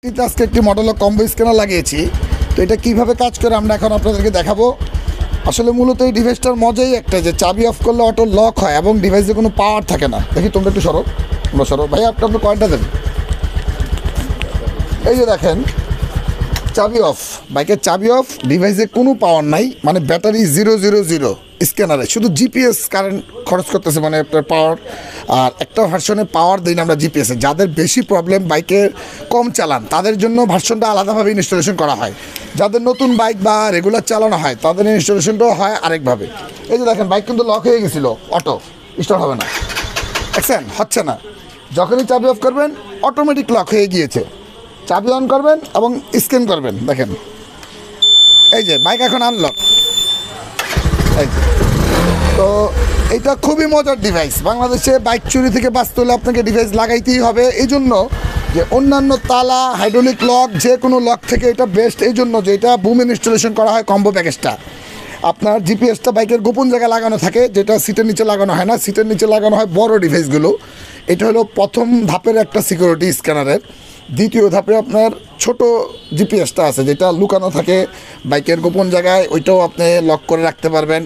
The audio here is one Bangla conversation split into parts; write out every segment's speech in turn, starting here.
আজকে একটি মটোলক কম্বো স্ক্যানার লাগিয়েছি। তো এটা কিভাবে কাজ করে আমরা এখন আপনাদেরকে দেখাবো। আসলে মূলত এই ডিভাইসটার মজাই একটা যে চাবি অফ করলে অটো লক হয় এবং ডিভাইসে কোনো পাওয়ার থাকে না। দেখি তোমরা একটু সরো, তোমরা সরো ভাই, আপনার কয়েনটা দেন। এই যে দেখেন চাবি অফ, বাইকের চাবি অফ, ডিভাইসে কোনো পাওয়ার নাই, মানে ব্যাটারি 000 স্ক্যানারে শুধু জিপিএস কারেন্ট খরচ করতেছে, মানে আপনার পাওয়ার। আর একটা ভার্সনে পাওয়ার দিই না আমরা জিপিএসে। যাদের বেশি প্রবলেম, বাইকের কম চালান, তাদের জন্য ভার্সনটা আলাদাভাবে ইনস্টলেশন করা হয়। যাদের নতুন বাইক বা রেগুলার চালানো হয় তাদের ইনস্টলেশনটাও হয় আরেকভাবে। এই যে দেখেন বাইক কিন্তু লক হয়ে গেছিলো, অটো স্টার্ট হবে না, দেখছেন হচ্ছে না। যখনই চাবি অফ করবেন অটোমেটিক লক হয়ে গিয়েছে। চাবি অন করবেন এবং স্ক্যান করবেন, দেখেন এই যে বাইক এখন আনলক। এই তো এটা খুবই মজার ডিভাইস। বাংলাদেশে বাইক চুরি থেকে বাঁচতে হলে আপনাকে ডিভাইস লাগাইতেই হবে। এই জন্য যে অন্যান্য তালা, হাইড্রোলিক লক, যে কোনো লক থেকে এটা বেস্ট। এই জন্য যে এটা বুম ইনস্টলেশন করা হয় কম্বো প্যাকেজটা। আপনার জিপিএসটা বাইকের গোপন জায়গায় লাগানো থাকে, যেটা সিটের নিচে লাগানো হয় না। সিটের নিচে লাগানো হয় বড় ডিভাইসগুলো। এটা হলো প্রথম ধাপের একটা সিকিউরিটি স্ক্যানারের। দ্বিতীয় ধাপে আপনার ছোট জিপিএসটা আছে, যেটা লুকানো থাকে বাইকের গোপন জায়গায়, ওইটাও আপনি লক করে রাখতে পারবেন।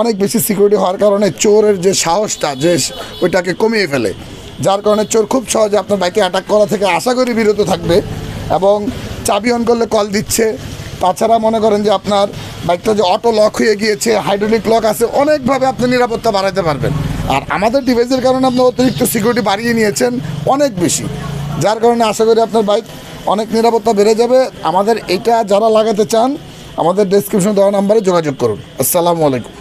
অনেক বেশি সিকিউরিটি হওয়ার কারণে চোরের যে সাহসটা, যে ওইটাকে কমিয়ে ফেলে, যার কারণে চোর খুব সহজে আপনার বাইকে অ্যাটাক করা থেকে আশা করি বিরত থাকবে। এবং চাবি অন করলে কল দিচ্ছে। তাছাড়া মনে করেন যে আপনার বাইকটা যে অটো লক হয়ে গিয়েছে, হাইড্রোলিক লক আছে, অনেকভাবে আপনি নিরাপত্তা বাড়াতে পারবেন। আর আমাদের ডিভাইসের কারণে আপনি অতিরিক্ত সিকিউরিটি বাড়িয়ে নিয়েছেন অনেক বেশি, যার কারণে আশা করি আপনার বাইক অনেক নিরাপত্তা বেড়ে যাবে। আমাদের এটা যারা লাগাতে চান আমাদের ডেসক্রিপশনে দেওয়া নাম্বারে যোগাযোগ করুন। আসসালামু আলাইকুম।